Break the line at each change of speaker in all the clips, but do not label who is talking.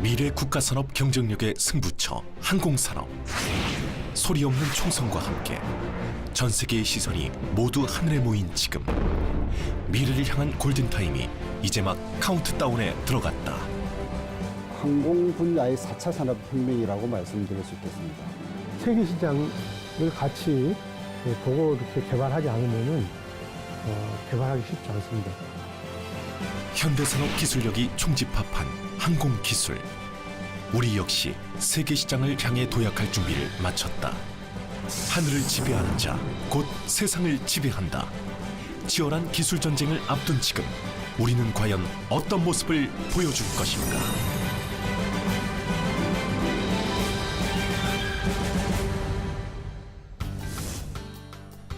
미래 국가산업 경쟁력의 승부처 항공산업. 소리 없는 총성과 함께 전 세계의 시선이 모두 하늘에 모인 지금, 미래를 향한 골든타임이 이제 막 카운트다운에 들어갔다.
항공 분야의 4차 산업혁명이라고 말씀드릴 수 있겠습니다.
세계 시장을 같이 보고 이렇게 개발하지 않으면은 개발하기 쉽지 않습니다.
현대산업 기술력이 총집합한 항공기술. 우리 역시 세계 시장을 향해 도약할 준비를 마쳤다. 하늘을 지배하는 자, 곧 세상을 지배한다. 치열한 기술 전쟁을 앞둔 지금, 우리는 과연 어떤 모습을 보여줄 것인가?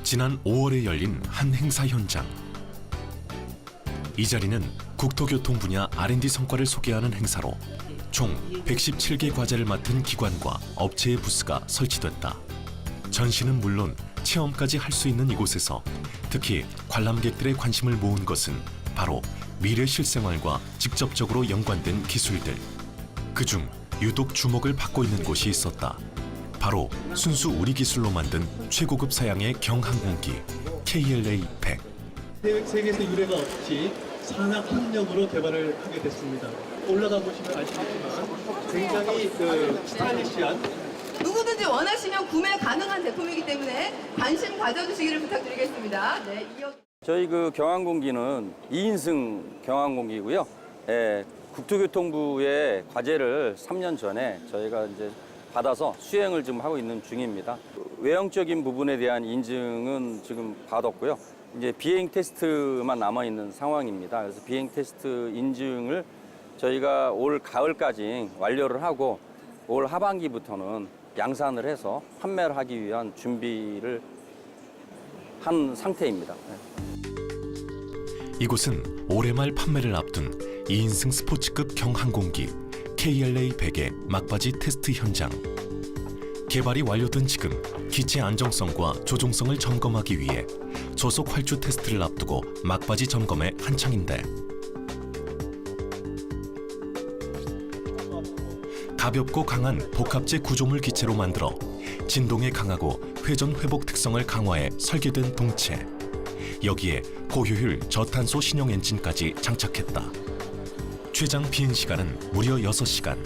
지난 5월에 열린 한 행사 현장. 이 자리는 국토교통 분야 R&D 성과를 소개하는 행사로 총 117개 과제를 맡은 기관과 업체의 부스가 설치됐다. 전시는 물론 체험까지 할 수 있는 이곳에서 특히 관람객들의 관심을 모은 것은 바로 미래 실생활과 직접적으로 연관된 기술들. 그중 유독 주목을 받고 있는 곳이 있었다. 바로 순수 우리 기술로 만든 최고급 사양의 경항공기 KLA-100.
세계에서 유례가 없이 산학학력으로 개발을 하게 됐습니다. 올라가 보시면 아시겠지만 굉장히 스타일리시한,
누구든지 원하시면 구매 가능한 제품이기 때문에 관심 가져주시기를 부탁드리겠습니다. 네,
저희 그 경항공기는 2인승 경항공기고요. 예, 국토교통부의 과제를 3년 전에 저희가 이제 받아서 수행을 좀 하고 있는 중입니다. 외형적인 부분에 대한 인증은 지금 받았고요. 이제 비행 테스트만 남아 있는 상황입니다. 그래서 비행 테스트 인증을 저희가 올 가을까지 완료를 하고 올 하반기부터는 양산을 해서 판매를 하기 위한 준비를 한 상태입니다.
이곳은 올해 말 판매를 앞둔 2인승 스포츠급 경항공기 KLA-100의 막바지 테스트 현장. 개발이 완료된 지금 기체 안정성과 조종성을 점검하기 위해 저속 활주 테스트를 앞두고 막바지 점검에 한창인데, 가볍고 강한 복합재 구조물 기체로 만들어 진동에 강하고 회전 회복 특성을 강화해 설계된 동체. 여기에 고효율 저탄소 신형 엔진까지 장착했다. 최장 비행 시간은 무려 6시간.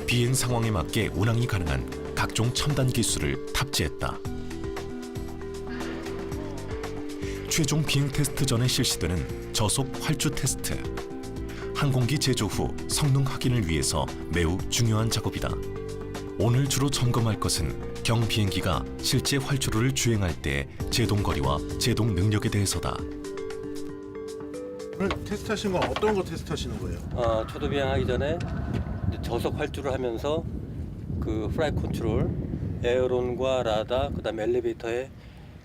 비행 상황에 맞게 운항이 가능한 각종 첨단 기술을 탑재했다. 최종 비행 테스트 전에 실시되는 저속 활주 테스트. 항공기 제조 후 성능 확인을 위해서 매우 중요한 작업이다. 오늘 주로 점검할 것은 경비행기가 실제 활주로를 주행할 때의 제동 거리와 제동 능력에 대해서다.
오늘 테스트하신 건 어떤 거 테스트하시는 거예요?
초도 비행하기 전에 이제 저속 활주를 하면서 그 플라이 컨트롤, 에어론과 라다, 그다음에 엘리베이터의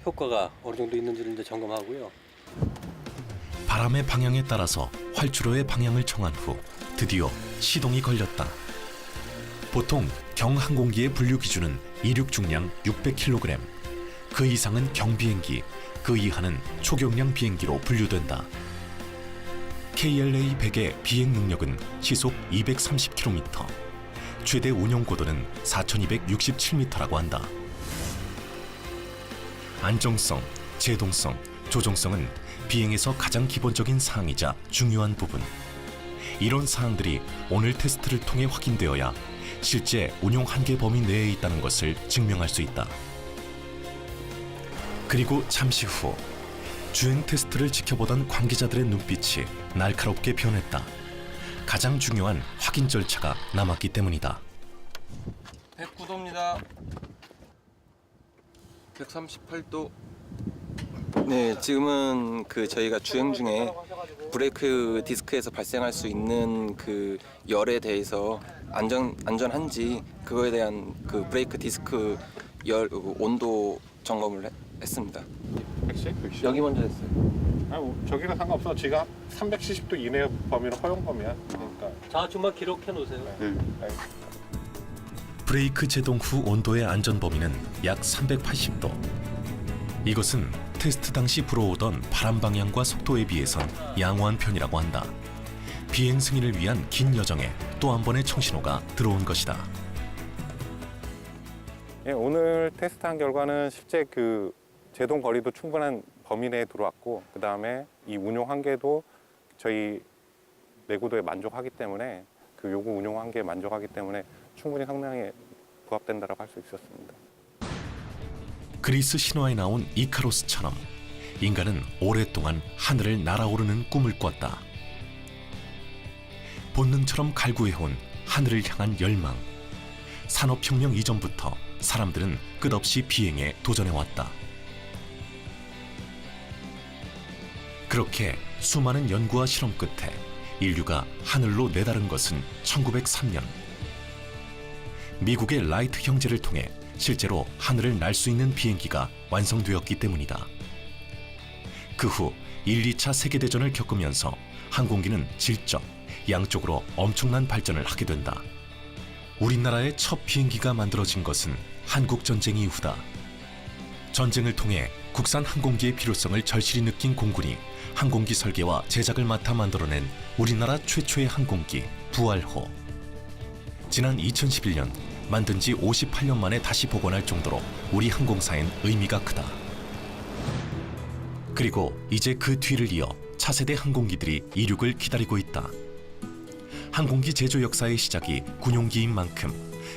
효과가 어느 정도 있는지를 이제 점검하고요.
바람의 방향에 따라서 활주로의 방향을 정한 후 드디어 시동이 걸렸다. 보통 경항공기의 분류 기준은 이륙 중량 600kg, 그 이상은 경비행기, 그 이하는 초경량 비행기로 분류된다. KLA-100의 비행 능력은 시속 230km, 최대 운용 고도는 4267m라고 한다. 안정성, 제동성, 조종성은 비행에서 가장 기본적인 사항이자 중요한 부분. 이런 사항들이 오늘 테스트를 통해 확인되어야 실제 운용 한계 범위 내에 있다는 것을 증명할 수 있다. 그리고 잠시 후 주행 테스트를 지켜보던 관계자들의 눈빛이 날카롭게 변했다. 가장 중요한 확인 절차가 남았기 때문이다.
109도입니다. 138도. 네, 지금은 저희가 주행 중에 브레이크 디스크에서 발생할 수 있는 그 열에 대해서 안전한지 그거에 대한 그 브레이크 디스크 열 온도 점검을 했습니다.
110?
여기 먼저 했어요.
저기가 상관없어. 지가 370도 이내 범위는 허용 범위야. 그러니까.
자주만 기록해 놓으세요.
브레이크 제동 후 온도의 안전 범위는 약 380도. 이것은 테스트 당시 불어오던 바람 방향과 속도에 비해선 양호한 편이라고 한다. 비행 승인을 위한 긴 여정에 또 한 번의 청신호가 들어온 것이다.
예, 오늘 테스트한 결과는 실제 그 제동 거리도 충분한 범위 내에 들어왔고, 그 다음에 이 운용 한계도 저희 내구도에 만족하기 때문에, 그 요구 운용 한계에 만족하기 때문에 충분히 성능에 부합된다고 할 수 있었습니다.
그리스 신화에 나온 이카로스처럼 인간은 오랫동안 하늘을 날아오르는 꿈을 꿨다. 본능처럼 갈구해온 하늘을 향한 열망. 산업혁명 이전부터 사람들은 끝없이 비행에 도전해왔다. 그렇게 수많은 연구와 실험 끝에 인류가 하늘로 내다른 것은 1903년. 미국의 라이트 형제를 통해 실제로 하늘을 날 수 있는 비행기가 완성되었기 때문이다. 그 후 1, 2차 세계대전을 겪으면서 항공기는 질적, 양쪽으로 엄청난 발전을 하게 된다. 우리나라의 첫 비행기가 만들어진 것은 한국전쟁 이후다. 전쟁을 통해 국산 항공기의 필요성을 절실히 느낀 공군이 항공기 설계와 제작을 맡아 만들어낸 우리나라 최초의 항공기 부활호. 지난 2011년 만든 지 58년 만에 다시 복원할 정도로 우리 항공사엔 의미가 크다. 그리고 이제 그 뒤를 이어 차세대 항공기들이 이륙을 기다리고 있다. 항공기 제조 역사의 시작이 군용기인 만큼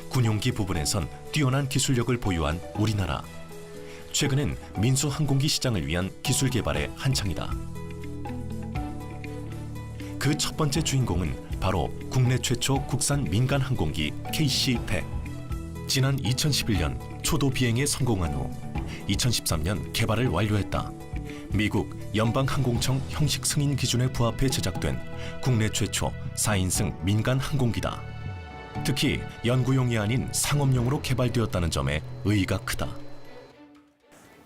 군용기 부분에선 뛰어난 기술력을 보유한 우리나라. 최근엔 민수 항공기 시장을 위한 기술 개발에 한창이다. 그 첫 번째 주인공은 바로 국내 최초 국산 민간 항공기 KC-100. 지난 2011년 초도 비행에 성공한 후 2013년 개발을 완료했다. 미국 연방항공청 형식 승인 기준에 부합해 제작된 국내 최초 4인승 민간 항공기다. 특히 연구용이 아닌 상업용으로 개발되었다는 점에 의의가 크다.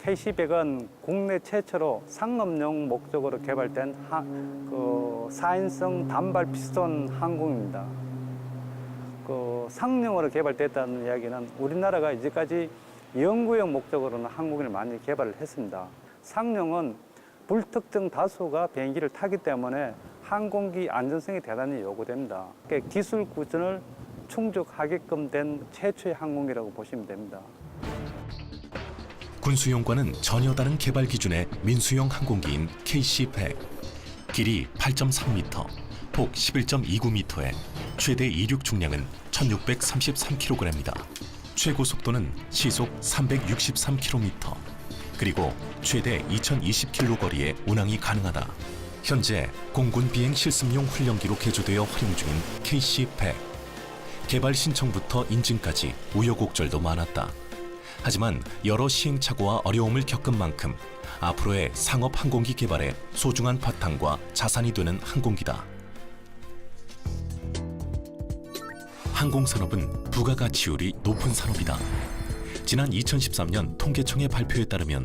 KC-100은 국내 최초로 상업용 목적으로 개발된 4인승 단발 피스톤 항공입니다. 상용으로 개발됐다는 이야기는 우리나라가 이제까지 연구용 목적으로는 항공기를 많이 개발을 했습니다. 상용은 불특정 다수가 비행기를 타기 때문에 항공기 안전성이 대단히 요구됩니다. 기술 구전을 충족하게끔 된 최초의 항공기라고 보시면 됩니다.
군수용과는 전혀 다른 개발 기준의 민수용 항공기인 KC-100. 길이 8.3m, 폭 11.29m에 최대 이륙 중량은 1633kg이다. 최고 속도는 시속 363km, 그리고 최대 2020km 거리의 운항이 가능하다. 현재 공군 비행 실습용 훈련기로 개조되어 활용 중인 KC-100. 개발 신청부터 인증까지 우여곡절도 많았다. 하지만 여러 시행착오와 어려움을 겪은 만큼 앞으로의 상업 항공기 개발에 소중한 바탕과 자산이 되는 항공기다. 항공산업은 부가가치율이 높은 산업이다. 지난 2013년 통계청의 발표에 따르면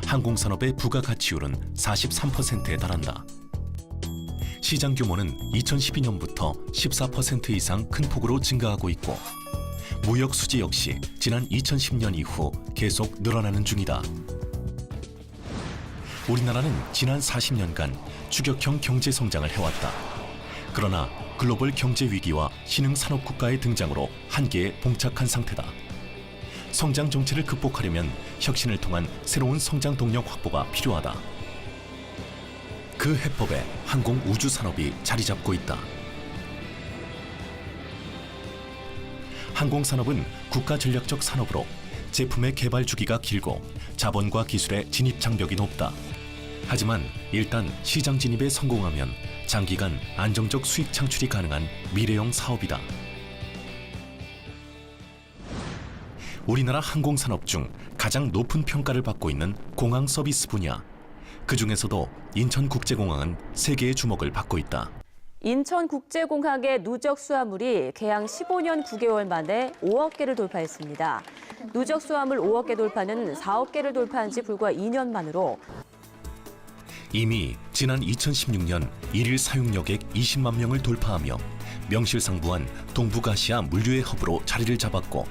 항공산업의 부가가치율은 43%에 달한다. 시장 규모는 2012년부터 14% 이상 큰 폭으로 증가하고 있고, 무역 수지 역시 지난 2010년 이후 계속 늘어나는 중이다. 우리나라는 지난 40년간 추격형 경제 성장을 해왔다. 그러나 글로벌 경제 위기와 신흥 산업 국가의 등장으로 한계에 봉착한 상태다. 성장 정체를 극복하려면 혁신을 통한 새로운 성장 동력 확보가 필요하다. 그 해법에 항공 우주 산업이 자리 잡고 있다. 항공산업은 국가 전략적 산업으로 제품의 개발 주기가 길고 자본과 기술의 진입 장벽이 높다. 하지만 일단 시장 진입에 성공하면 장기간 안정적 수익 창출이 가능한 미래형 사업이다. 우리나라 항공산업 중 가장 높은 평가를 받고 있는 공항 서비스 분야. 그 중에서도 인천국제공항은 세계의 주목을 받고 있다.
인천국제공항의 누적 수화물이 개항 15년 9개월 만에 5억 개를 돌파했습니다. 누적 수화물 5억 개 돌파는 4억 개를 돌파한 지 불과 2년 만으로
이미 지난 2016년 일일 사용여객 20만 명을 돌파하며 명실상부한 동북아시아 물류의 허브로 자리를 잡았고,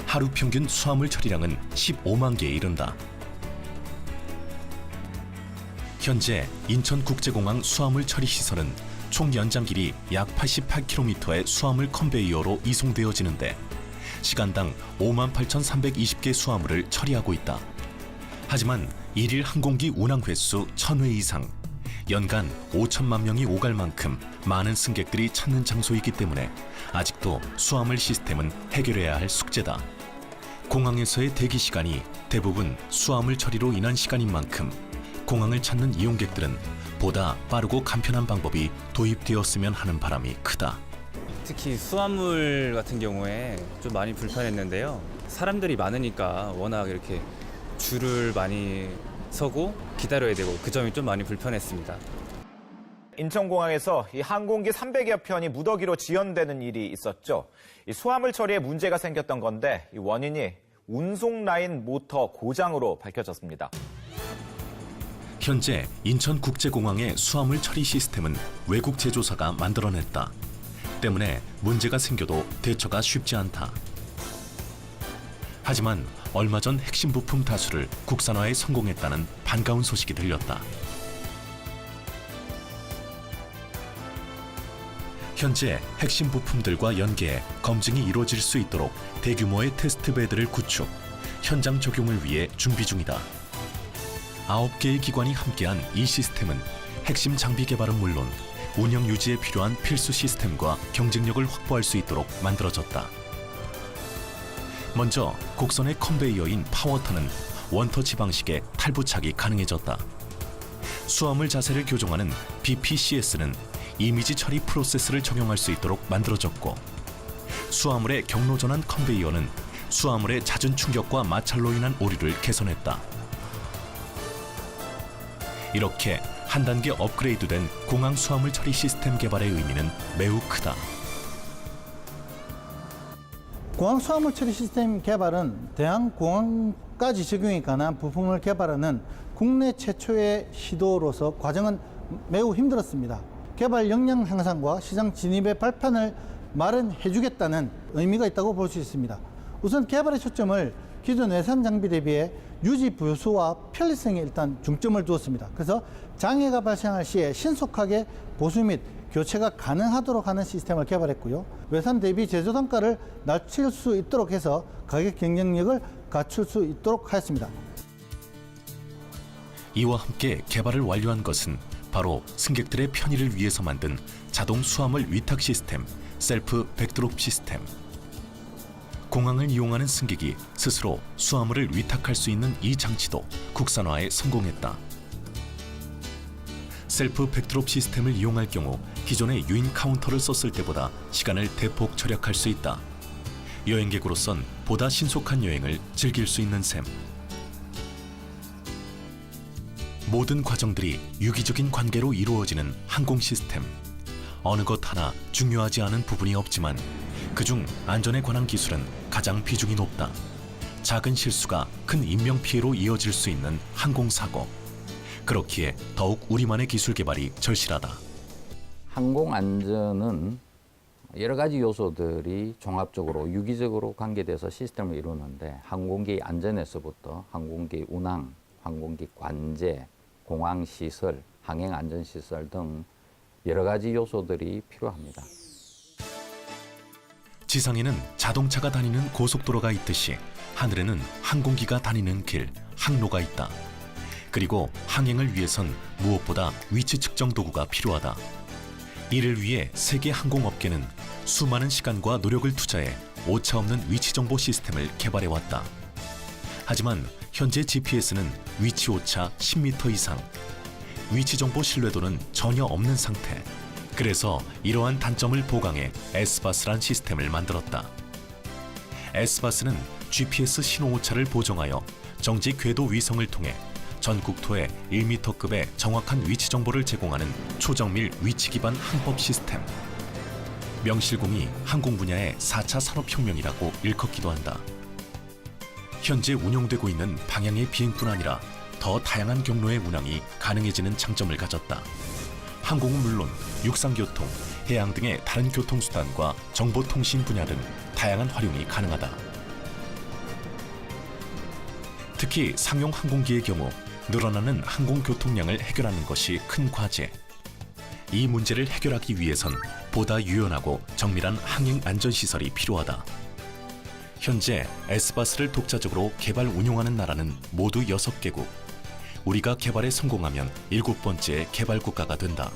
하루 평균 수화물 처리량은 15만 개에 이른다. 현재 인천국제공항 수화물 처리 시설은 총 연장 길이 약 88km의 수화물 컨베이어로 이송되어지는데 시간당 58,320개 수화물을 처리하고 있다. 하지만 일일 항공기 운항 횟수 1,000회 이상, 연간 5천만 명이 오갈 만큼 많은 승객들이 찾는 장소이기 때문에 아직도 수화물 시스템은 해결해야 할 숙제다. 공항에서의 대기 시간이 대부분 수화물 처리로 인한 시간인 만큼 공항을 찾는 이용객들은 보다 빠르고 간편한 방법이 도입되었으면 하는 바람이 크다.
특히 수화물 같은 경우에 좀 많이 불편했는데요. 사람들이 많으니까 워낙 이렇게 줄을 많이 서고 기다려야 되고 그 점이 좀 많이 불편했습니다.
인천공항에서 이 항공기 300여 편이 무더기로 지연되는 일이 있었죠. 이 수화물 처리에 문제가 생겼던 건데 이 원인이 운송 라인 모터 고장으로 밝혀졌습니다.
현재 인천국제공항의 수화물 처리 시스템은 외국 제조사가 만들어냈다. 때문에 문제가 생겨도 대처가 쉽지 않다. 하지만 얼마 전 핵심 부품 다수를 국산화에 성공했다는 반가운 소식이 들렸다. 현재 핵심 부품들과 연계해 검증이 이루어질 수 있도록 대규모의 테스트 베드를 구축, 현장 적용을 위해 준비 중이다. 9개의 기관이 함께한 이 시스템은 핵심 장비 개발은 물론 운영 유지에 필요한 필수 시스템과 경쟁력을 확보할 수 있도록 만들어졌다. 먼저 곡선의 컨베이어인 파워터는 원터치 방식의 탈부착이 가능해졌다. 수화물 자세를 교정하는 BPCS는 이미지 처리 프로세스를 적용할 수 있도록 만들어졌고, 수화물의 경로 전환 컨베이어는 수화물의 잦은 충격과 마찰로 인한 오류를 개선했다. 이렇게 한 단계 업그레이드된 공항 수화물 처리 시스템 개발의 의미는 매우 크다.
공항 수화물 처리 시스템 개발은 대한공항까지 적용이 가능한 부품을 개발하는 국내 최초의 시도로서 과정은 매우 힘들었습니다. 개발 역량 향상과 시장 진입의 발판을 마련해 주겠다는 의미가 있다고 볼 수 있습니다. 우선 개발의 초점을 기존 외산 장비 대비해 유지 보수와 편리성에 일단 중점을 두었습니다. 그래서 장애가 발생할 시에 신속하게 보수 및 교체가 가능하도록 하는 시스템을 개발했고요. 외산 대비 제조 단가를 낮출 수 있도록 해서 가격 경쟁력을 갖출 수 있도록 하였습니다.
이와 함께 개발을 완료한 것은 바로 승객들의 편의를 위해서 만든 자동 수화물 위탁 시스템, 셀프 백드롭 시스템. 공항을 이용하는 승객이 스스로 수화물을 위탁할 수 있는 이 장치도 국산화에 성공했다. 셀프 백드롭 시스템을 이용할 경우 기존의 유인 카운터를 썼을 때보다 시간을 대폭 절약할 수 있다. 여행객으로선 보다 신속한 여행을 즐길 수 있는 셈. 모든 과정들이 유기적인 관계로 이루어지는 항공 시스템. 어느 것 하나 중요하지 않은 부분이 없지만 그중 안전에 관한 기술은 가장 비중이 높다. 작은 실수가 큰 인명피해로 이어질 수 있는 항공사고. 그렇기에 더욱 우리만의 기술 개발이 절실하다.
항공 안전은 여러 가지 요소들이 종합적으로 유기적으로 관계돼서 시스템을 이루는데 항공기 안전에서부터 항공기 운항, 항공기 관제, 공항 시설, 항행 안전 시설 등 여러 가지 요소들이 필요합니다.
지상에는 자동차가 다니는 고속도로가 있듯이 하늘에는 항공기가 다니는 길, 항로가 있다. 그리고 항행을 위해선 무엇보다 위치 측정 도구가 필요하다. 이를 위해 세계 항공업계는 수많은 시간과 노력을 투자해 오차없는 위치 정보 시스템을 개발해왔다. 하지만 현재 GPS는 위치 오차 10m 이상, 위치 정보 신뢰도는 전혀 없는 상태. 그래서 이러한 단점을 보강해 SBAS란 시스템을 만들었다. SBAS는 GPS 신호 오차를 보정하여 정지 궤도 위성을 통해 전 국토에 1m급의 정확한 위치 정보를 제공하는 초정밀 위치 기반 항법 시스템. 명실공히 항공 분야의 4차 산업혁명이라고 일컫기도 한다. 현재 운용되고 있는 방향의 비행뿐 아니라 더 다양한 경로의 운항이 가능해지는 장점을 가졌다. 항공은 물론 육상교통, 해양 등의 다른 교통수단과 정보통신 분야 등 다양한 활용이 가능하다. 특히 상용 항공기의 경우 늘어나는 항공 교통량을 해결하는 것이 큰 과제. 이 문제를 해결하기 위해선 보다 유연하고 정밀한 항행 안전시설이 필요하다. 현재 S바스를 독자적으로 개발 운용하는 나라는 모두 6개국. 우리가 개발에 성공하면 7번째 개발 국가가 된다.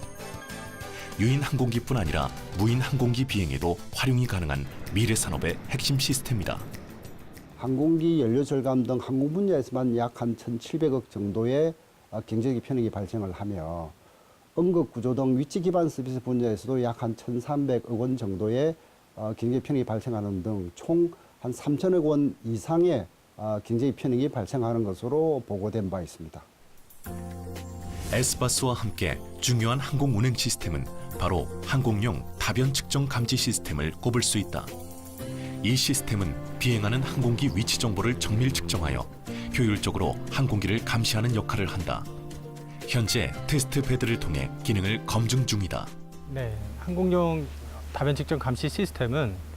유인 항공기뿐 아니라 무인 항공기 비행에도 활용이 가능한 미래 산업의 핵심 시스템이다.
항공기 연료 절감 등 항공 분야에서만 약 한 1,700억 정도의 경제적 편익이 발생을 하며 응급 구조 등 위치 기반 서비스 분야에서도 약 한 1,300억 원 정도의 경제 편익이 발생하는 등 총 한 3천억 원 이상의 경제 편익이 발생하는 것으로 보고된 바 있습니다.
S바스와 함께 중요한 항공 운행 시스템은 바로 항공용 다변 측정 감지 시스템을 꼽을 수 있다. 이 시스템은 비행하는 항공기 위치 정보를 정밀 측정하여 효율적으로 항공기를 감시하는 역할을 한다. 현재 테스트 배드를 통해 기능을 검증 중이다.
네, 항공용 다변 측정 감시 시스템은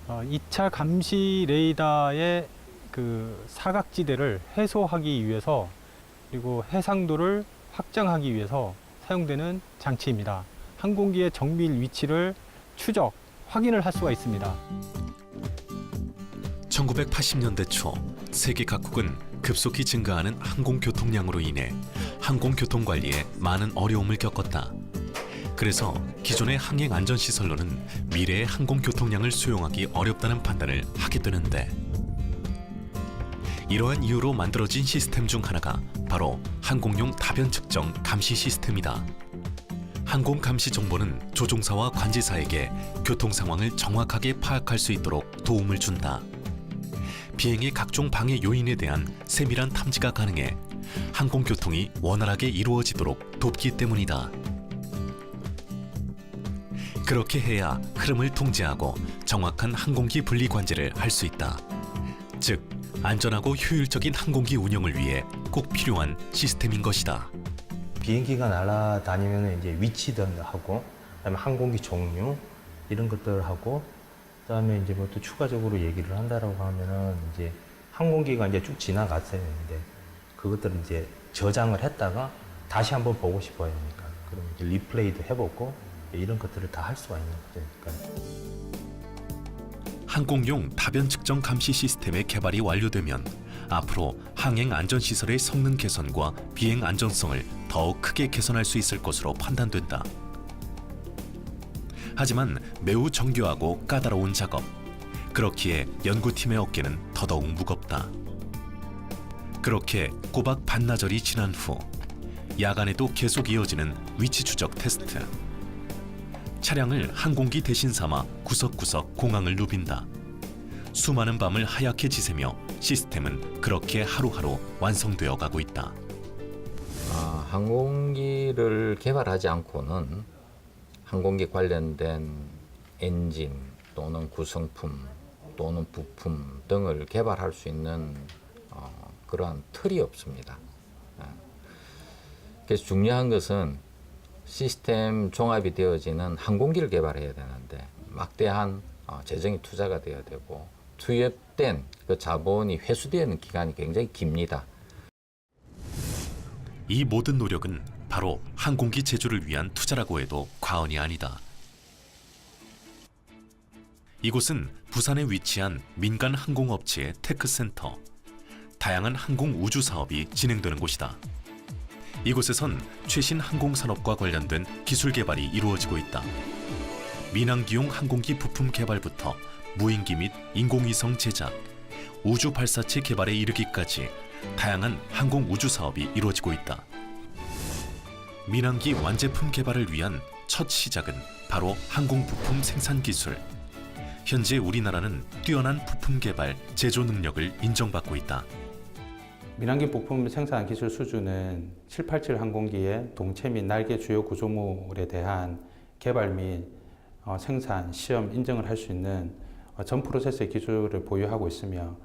2차 감시 레이더의 그 사각지대를 해소하기 위해서 그리고 해상도를 확정하기 위해서 사용되는 장치입니다. 항공기의 정밀 위치를 추적, 확인을 할 수가 있습니다.
1980년대 초 세계 각국은 급속히 증가하는 항공교통량으로 인해 항공교통 관리에 많은 어려움을 겪었다. 그래서 기존의 항행 안전시설로는 미래의 항공교통량을 수용하기 어렵다는 판단을 하게 되는데, 이러한 이유로 만들어진 시스템 중 하나가 바로 항공용 다변 측정 감시 시스템이다. 항공 감시 정보는 조종사와 관제사에게 교통 상황을 정확하게 파악할 수 있도록 도움을 준다. 비행의 각종 방해 요인에 대한 세밀한 탐지가 가능해 항공교통이 원활하게 이루어지도록 돕기 때문이다. 그렇게 해야 흐름을 통제하고 정확한 항공기 분리 관제를 할 수 있다. 즉, 안전하고 효율적인 항공기 운영을 위해 꼭 필요한 시스템인 것이다.
비행기가 날아다니면 이제 위치든 하고, 그다음에 항공기 종류 이런 것들 하고, 그다음에 이제 뭐 또 추가적으로 얘기를 한다라고 하면은 이제 항공기가 이제 쭉 지나갔어야 되는데 그것들을 이제 저장을 했다가 다시 한번 보고 싶어야 하니까 그럼 이제 리플레이도 해보고 이런 것들을 다 할 수가 있는 거니까.
항공용 다변 측정 감시 시스템의 개발이 완료되면 앞으로 항행 안전시설의 성능 개선과 비행 안전성을 더욱 크게 개선할 수 있을 것으로 판단된다. 하지만 매우 정교하고 까다로운 작업. 그렇기에 연구팀의 어깨는 더더욱 무겁다. 그렇게 꼬박 반나절이 지난 후 야간에도 계속 이어지는 위치 추적 테스트. 차량을 항공기 대신 삼아 구석구석 공항을 누빈다. 수많은 밤을 하얗게 지새며 시스템은 그렇게 하루하루 완성되어 가고 있다.
항공기를 개발하지 않고는 항공기 관련된 엔진 또는 구성품 또는 부품 등을 개발할 수 있는 그러한 틀이 없습니다. 그래서 중요한 것은 시스템 종합이 되어지는 항공기를 개발해야 되는데 막대한 재정이 투자가 되어야 되고 투입된 그 자본이 회수되는 기간이 굉장히 깁니다.
이 모든 노력은 바로 항공기 제조를 위한 투자라고 해도 과언이 아니다. 이곳은 부산에 위치한 민간 항공업체의 테크센터. 다양한 항공 우주 사업이 진행되는 곳이다. 이곳에선 최신 항공산업과 관련된 기술 개발이 이루어지고 있다. 민항기용 항공기 부품 개발부터 무인기 및 인공위성 제작, 우주 발사체 개발에 이르기까지 다양한 항공 우주 사업이 이루어지고 있다. 민항기 완제품 개발을 위한 첫 시작은 바로 항공 부품 생산 기술. 현재 우리나라는 뛰어난 부품 개발, 제조 능력을 인정받고 있다.
민항기 부품 생산 기술 수준은 787 항공기의 동체 및 날개 주요 구조물에 대한 개발 및 생산, 시험, 인정을 할 수 있는 전 프로세스의 기술을 보유하고 있으며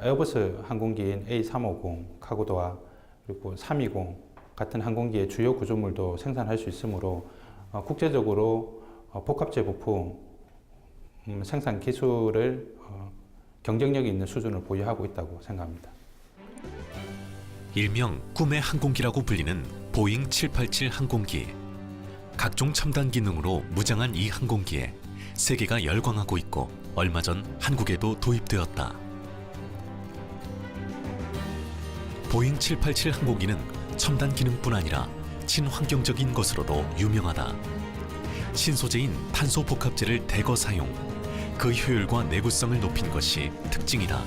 에어버스 항공기인 A350, 카고도와 그리고 320 같은 항공기의 주요 구조물도 생산할 수 있으므로 국제적으로 복합재 부품 생산 기술을 경쟁력 있는 수준을 보유하고 있다고 생각합니다.
일명 꿈의 항공기라고 불리는 보잉 787 항공기. 각종 첨단 기능으로 무장한 이 항공기에 세계가 열광하고 있고 얼마 전 한국에도 도입되었다. 보잉 787 항공기는 첨단 기능뿐 아니라 친환경적인 것으로도 유명하다. 신소재인 탄소 복합재를 대거 사용, 그 효율과 내구성을 높인 것이 특징이다.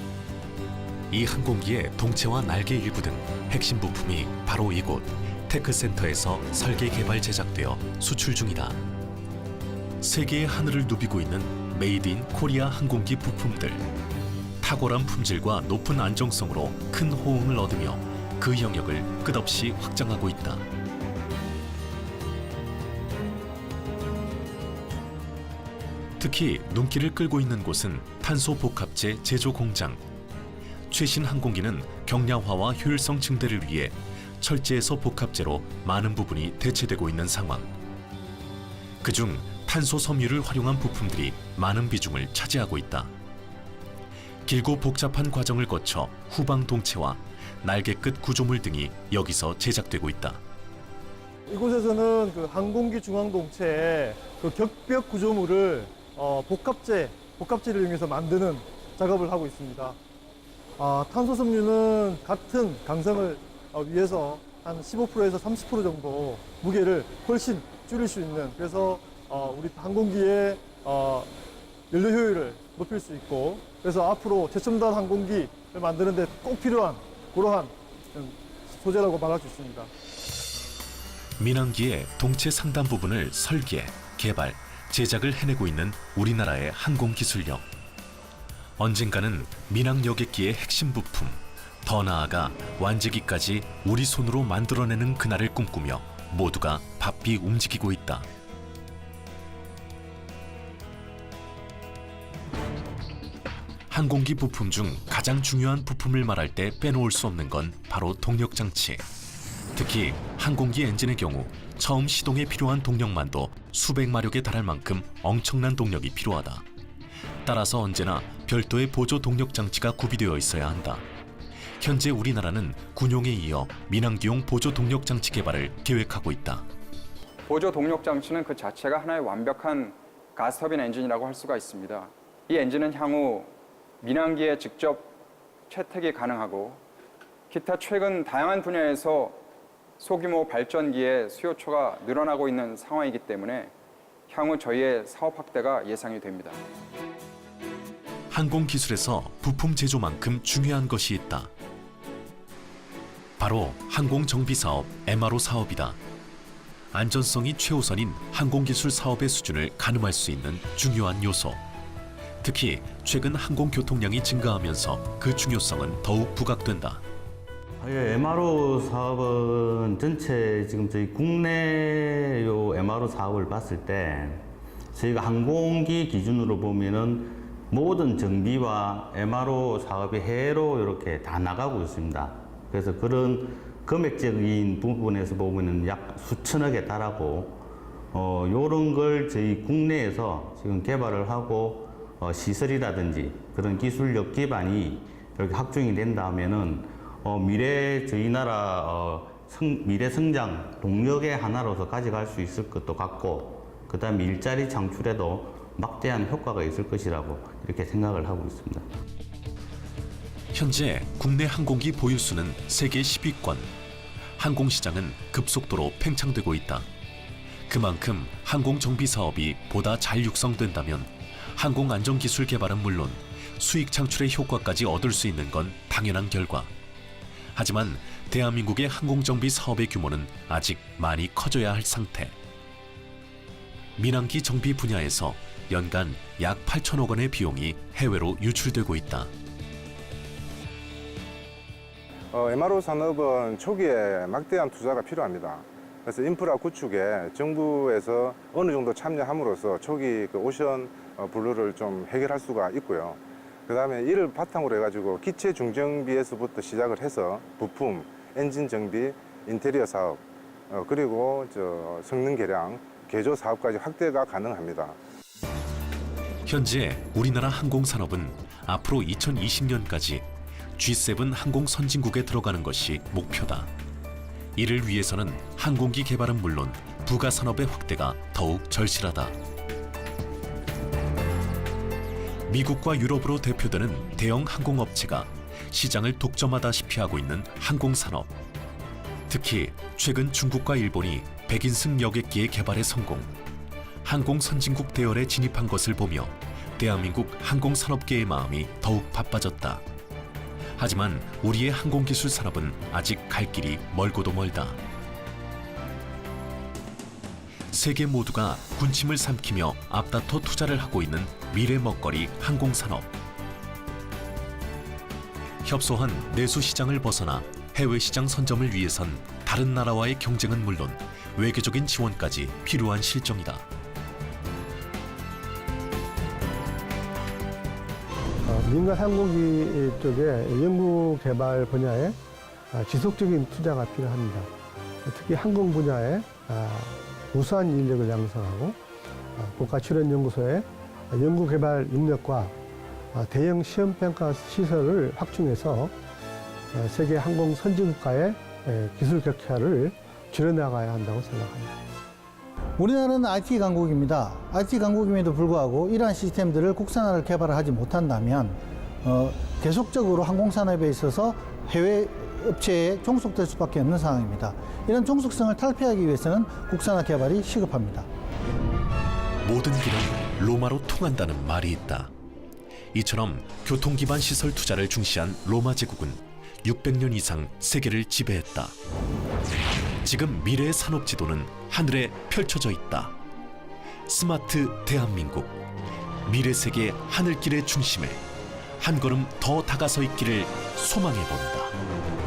이 항공기의 동체와 날개 일부 등 핵심 부품이 바로 이곳 테크센터에서 설계 개발 제작되어 수출 중이다. 세계의 하늘을 누비고 있는 메이드 인 코리아 항공기 부품들. 탁월한 품질과 높은 안정성으로 큰 호응을 얻으며 그 영역을 끝없이 확장하고 있다. 특히 눈길을 끌고 있는 곳은 탄소 복합재 제조 공장. 최신 항공기는 경량화와 효율성 증대를 위해 철제에서 복합재로 많은 부분이 대체되고 있는 상황. 그중 탄소 섬유를 활용한 부품들이 많은 비중을 차지하고 있다. 길고 복잡한 과정을 거쳐 후방 동체와 날개 끝 구조물 등이 여기서 제작되고 있다.
이곳에서는 그 항공기 중앙 동체의 그 격벽 구조물을 복합재를 이용해서 만드는 작업을 하고 있습니다. 탄소 섬유는 같은 강성을 위해서 한 15%에서 30% 정도 무게를 훨씬 줄일 수 있는, 그래서 우리 항공기의 연료 효율을 높일 수 있고, 그래서 앞으로 최첨단 항공기를 만드는 데 꼭 필요한 그러한 소재라고 말할 수 있습니다.
민항기의 동체 상단 부분을 설계, 개발, 제작을 해내고 있는 우리나라의 항공기술력. 언젠가는 민항 여객기의 핵심 부품, 더 나아가 완제기까지 우리 손으로 만들어내는 그날을 꿈꾸며 모두가 바삐 움직이고 있다. 항공기 부품 중 가장 중요한 부품을 말할 때 빼놓을 수 없는 건 바로 동력장치. 특히 항공기 엔진의 경우 처음 시동에 필요한 동력만도 수백 마력에 달할 만큼 엄청난 동력이 필요하다. 따라서 언제나 별도의 보조 동력장치가 구비되어 있어야 한다. 현재 우리나라는 군용에 이어 민항기용 보조 동력장치 개발을 계획하고 있다.
보조 동력장치는 그 자체가 하나의 완벽한 가스터빈 엔진이라고 할 수가 있습니다. 이 엔진은 향후 민항기에 직접 채택이 가능하고 기타 최근 다양한 분야에서 소규모 발전기의 수요처가 늘어나고 있는 상황이기 때문에 향후 저희의 사업 확대가 예상이 됩니다.
항공기술에서 부품 제조만큼 중요한 것이 있다. 바로 항공정비사업 MRO 사업이다. 안전성이 최우선인 항공기술 사업의 수준을 가늠할 수 있는 중요한 요소. 특히 최근 항공교통량이 증가하면서 그 중요성은 더욱 부각된다.
MRO 사업은 전체 지금 저희 국내 MRO 사업을 봤을 때 저희가 항공기 기준으로 보면은 모든 정비와 MRO 사업이 해외로 이렇게 다 나가고 있습니다. 그래서 그런 금액적인 부분에서 보면은 약 수천억에 달하고 이런 걸 저희 국내에서 지금 개발을 하고 시설이라든지 그런 기술력 기반이 이렇게 확충이 된다면은 미래 저희 나라 미래 성장 동력의 하나로서 가져갈 수 있을 것도 같고, 그다음에 일자리 창출에도 막대한 효과가 있을 것이라고 이렇게 생각을 하고 있습니다.
현재 국내 항공기 보유수는 세계 10위권. 항공시장은 급속도로 팽창되고 있다. 그만큼 항공정비 사업이 보다 잘 육성된다면 항공안전기술 개발은 물론 수익 창출의 효과까지 얻을 수 있는 건 당연한 결과. 하지만 대한민국의 항공정비 사업의 규모는 아직 많이 커져야 할 상태. 민항기 정비 분야에서 연간 약 8천억 원의 비용이 해외로 유출되고 있다.
MRO 산업은 초기에 막대한 투자가 필요합니다. 그래서 인프라 구축에 정부에서 어느 정도 참여함으로써 초기 그 오션 블루를 좀 해결할 수가 있고요. 그다음에 이를 바탕으로 해가지고 기체 중정비에서부터 시작을 해서 부품, 엔진 정비, 인테리어 사업, 그리고 성능 개량, 개조 사업까지 확대가 가능합니다.
현재 우리나라 항공산업은 앞으로 2020년까지 G7 항공 선진국에 들어가는 것이 목표다. 이를 위해서는 항공기 개발은 물론 부가 산업의 확대가 더욱 절실하다. 미국과 유럽으로 대표되는 대형 항공업체가 시장을 독점하다시피 하고 있는 항공산업. 특히 최근 중국과 일본이 백인승 여객기의 개발에 성공, 항공 선진국 대열에 진입한 것을 보며 대한민국 항공산업계의 마음이 더욱 바빠졌다. 하지만 우리의 항공기술 산업은 아직 갈 길이 멀고도 멀다. 세계 모두가 군침을 삼키며 앞다퉈 투자를 하고 있는 미래 먹거리 항공산업. 협소한 내수 시장을 벗어나 해외 시장 선점을 위해선 다른 나라와의 경쟁은 물론 외교적인 지원까지 필요한 실정이다.
민간 항공기 쪽에 연구 개발 분야에 지속적인 투자가 필요합니다. 특히 항공 분야에 우수한 인력을 양성하고 국가출연연구소의 연구 개발 인력과 대형 시험 평가 시설을 확충해서 세계 항공 선진국가의 기술 격차를 줄여나가야 한다고 생각합니다.
우리나라는 IT 강국입니다. IT 강국임에도 불구하고 이러한 시스템들을 국산화를 개발하지 못한다면 계속적으로 항공산업에 있어서 해외 업체에 종속될 수밖에 없는 상황입니다. 이런 종속성을 탈피하기 위해서는 국산화 개발이 시급합니다.
모든 길은 로마로 통한다는 말이 있다. 이처럼 교통 기반 시설 투자를 중시한 로마 제국은 600년 이상 세계를 지배했다. 지금 미래의 산업 지도는 하늘에 펼쳐져 있다. 스마트 대한민국, 미래 세계 하늘길의 중심에 한 걸음 더 다가서 있기를 소망해 본다.